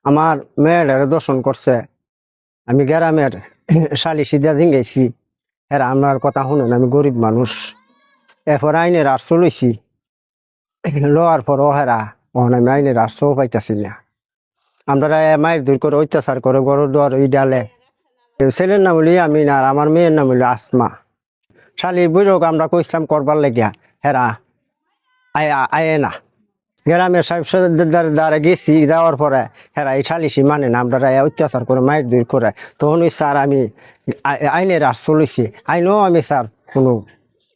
আমার মেয়েটারে দর্শন করছে। আমি গ্রামের শালি সিদ্ধা জিঙ্গাইছি, এরা আমার কথা শুনেন, আমি গরিব মানুষ। এরপর আইনের আশ্রয় লইছি, লওয়ার পর হেরা ওখানে আমি আইনের আশ্রয় পাইতেছি না। আমরা মায়ের দূর করে অত্যাচার করে গরুর দোয়ার ডালে। ছেলের নাম হইলি আমি না, আর আমার মেয়ের নাম হইল আসমা। শালির বৈরক আমরা কইসলাম করবার লেগিয়া, হেরা আয়ে না। গ্রামের সাহেব দ্বারা গেছি, যাওয়ার পরে হেরা এই সালিশি মানে না, আমরা অত্যাচার করে মায়ের দূর করে। তখন স্যার আমি আইনের আশ্রয় লইছি, আইনও আমি স্যার কোনো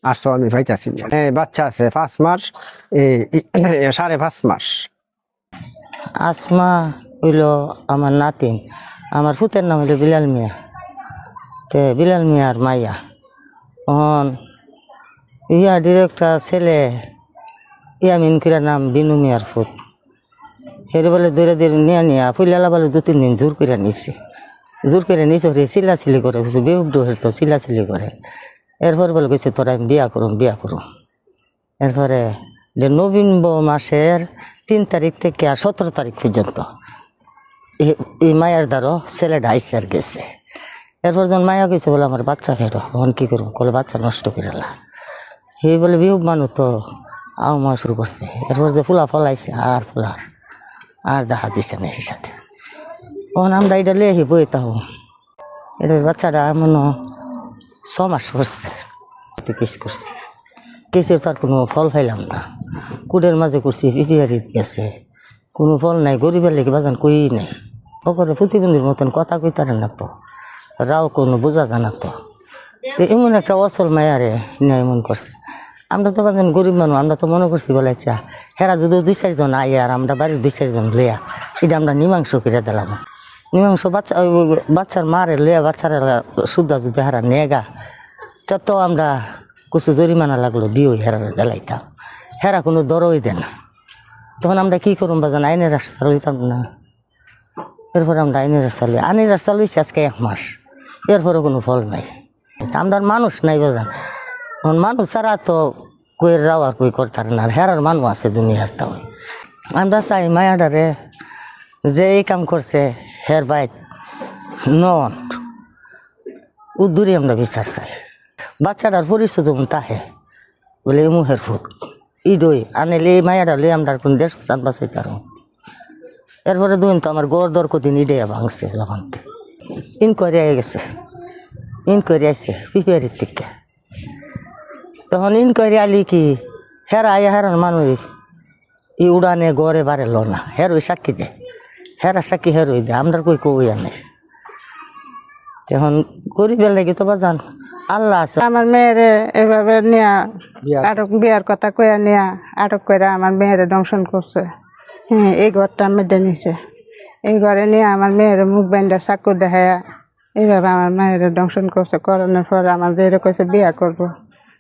আশ্রয় আমি পাইতেছি না। বাচ্চা আছে 5 মাস, 5.5 মাস। আসমা হইল আমার নাতিন। আমার ফুতের নাম হইল বিলাল মিয়া। বিলাল মিয়ার মাইয়া ডিরেক্টর ছেলে ইয়ামিন কিরা নাম বিনু মিয়ার ফুত। হেরে বলে দৌড়ে দৌড়ে নিয়া ফুলালা বলে 2-3 দিন জোর করে নিছে। জোর করে নিছে চিল্লাচিল্লি করে, কিছু বেহুব তো চিল্লাচিল্লি করে। এরপর বলে কইছে তোরা আমি বিয়া করুম। এরপরে নভেম্বর মাসের 3 তারিখ থেকে 17 তারিখ পর্যন্ত এই মায়ের দ্বারা ছেলেটা আইসে আর গেছে। এরপর যখন মায়া গেছে বলে আমার বাচ্চা ফেরো, তখন কী করুন, কলে বাচ্চা নষ্ট করে হে বলে বিহুব মানুষ তো আওমা শুরু করছে। এরপর যে ফুলা ফলাইছে আর ফুলার আর দেখা দিচ্ছে না এর সাথে। তখন আমরা এটা লিয়ে বই তাও এটার বাচ্চাটা এমন 6 মাস করছে, কেস করছে। কেসের তার কোনো ফল পাইলাম না। কুড়ের মাঝে করছি, পিপিআরি গেছে, কোনো ফল নাই। গরিবের লেগে বাজান কই নাই। ওপরে প্রতিবন্ধীর মতন কথা কইতারে না তো, রাও কোনো বোঝা জানা তো এমন একটা অসল মায়ারে না এমন করছে। আমরা তো বাজান গরিব মানুষ, আমরা তো মনে করছি বলে আচ্ছা হেরা যদি 2-4 জন আয় আর আমরা বাড়ির 2-4 জন লইয়া এটা আমরা মীমাংস করে দিলাম। মীমাংস বাচ্চার মারে লইয়া বাচ্চারা সুদ্ধা যদি হেরা নেগা তো আমরা কিছু জরিমানা লাগলো দিও হেরারে দেলাইতাম। হেরা কোনো দরই দেয় না। তখন আমরা কী করুম বাজান, আইনের রাস্তা লইতাম না। এরপরে আমরা আইনের রাস্তা লইছি আজকে 1 মাস, এরপরে কোনো ফল নাই। আমরা মানুষ নাই বাজান, মানুষ ছাড়া তো কই রাও আর কই করতার না। হেরার মানুষ আছে দুনিয়ার। তাও আমরা চাই মায়াডারে যে এই কাম করছে হের বাইক নন উদ্দুরি আমরা বিচার চাই। বাচ্চাটার পরিচয় যেমন তাহে বলে মুহের ফুট ইডই আনেলে এই মায়াডা লই আমরা কোন দেশ চাঁদ বাঁচাই তার। এরপরে দুদিন তো আমার গড় দর কদিন ইডে ভাঙছে লাগানতে। ইনকোয়ারি গেছে, ইনকোয়ারি আইসে পিপিআরির থেকে। তখন ইনকোয়ারি আলি কি হেরা হেরার মানুষ ই উড়ানে গড়ে বাড়ে লো না, হেরোই সাক্ষী দে, হেরা সাক্ষী হেরোই দে, আমরা কই কই আনে। তখন গরিবের লাগে তো বাজান আল্লাহ আছে। আমার মেয়েরে এভাবে নিয়ে আটক, বিয়ার কথা কইয়া নিয়ে আটক করে আমার মেয়েরে দংশন করছে। হ্যাঁ, এই ঘরটা মেডে নিছে। এই ঘরে নিয়ে আমার মেয়ের মুখ বাইন্ডা চাকু দেখায় এইভাবে আমার মেয়েরে দংশন করছে। করানোর পর আমার যেরে কইছে বিয়া করবো,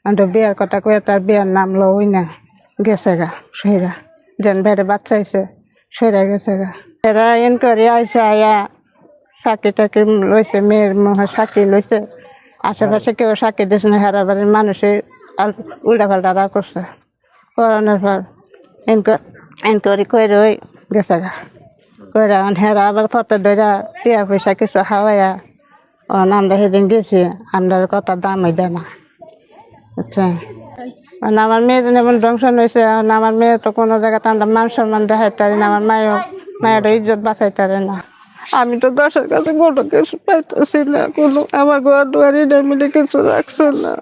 আমি তো বিয়ার কথা কইয়া তার বিয়ার নাম লই না, গেছে গা সইরা। যেন বেড়ে বাচ্চা আইছে সইরা গেছে গা। এরা ইনকোয়ারি আইসে, আয়া সাক্ষী টাকি লইছে, মেয়ের মুখে সাক্ষী লইছে। আশেপাশে কেউ সাক্ষী দিয়েছে না, হেরা বাড়ির মানুষে উল্টা পাল্টা করছে। করানোর পর ইনকোয়ারি করে ওই গেছে গা কইরা হেরা আবার ফটো ধরা টিয়া পয়সা কিছু খাওয়াইয়া আমরা সেদিন গেছি, আমরা কথা দামই দেয় না, বুঝছেন। আমার মেয়ে যেন এমন ধ্বংসন হয়েছে, আমার মেয়ে তো কোনো জায়গাতে আমরা মান সম্মান দেখাইতে পারি না, আমার মায়ের ইজ্জত বাঁচাইতে না। আমি তো 10-এর কাছে কোনো কিছু পাইতেছি না, কোনো আমার ঘর দুয়ারি মিলে কিছু রাখছে না।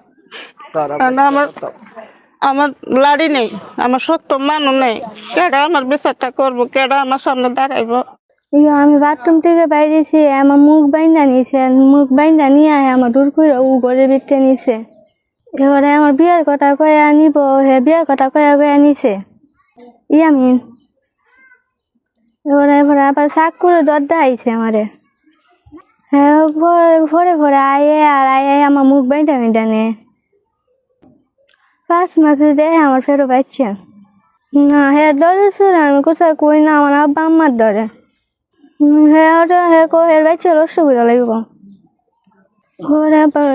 আমার লাড়ি নেই, আমার শক্ত মানুষ নেই, কেডা আমার বিচারটা করবো, কেডা আমার সামনে দাঁড়াইবো। আমি বাথরুম থেকে বাইরেছি, আমার মুখ বাইন্দা নিছে, মুখ বাইন্দা নিয়ে আমার দূর করে ও ঘরের ভিতরে নিছে। এবারে আমার বিয়ার কথা কয়ে আনিব, হে বিয়ার কথা কয়ে নিছে ইয়ামিন। এবারে আবার শাক করে দরদা আইছে আমারে। হ্যাঁ, ভরে আয়ে আমার মুখ বাইন্দা নে 5 মাসে দেয় আমার ফেরো পাইছে না। হ্যাঁ ডরে ছিল, আমি কোথায় কই না, আমার আব্বা আম্মার ডরে। হ্যাঁ ওটা হের বাচ্চা রসগোল্লা লাগব। ঘরে আবার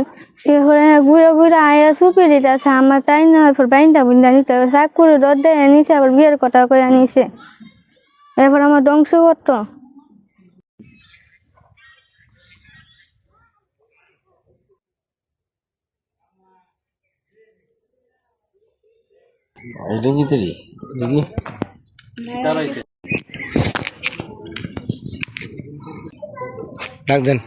ঘুরে আয়া সুপি দিতেছে আমার, তাই না বাইন্দা বুন্দা নিতে হবে। শাক করে দর দেয় নিচে, আবার বিয়ের কথা কয়ে নিছে। এরপর আমার ধ্বংস করতো, এটা ভিতরে দেখি ডাক দেন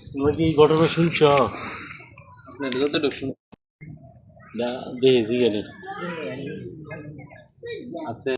তোমরা কি এই ঘটনা শুনছ? দেখি জিজ্ঞাসা আছে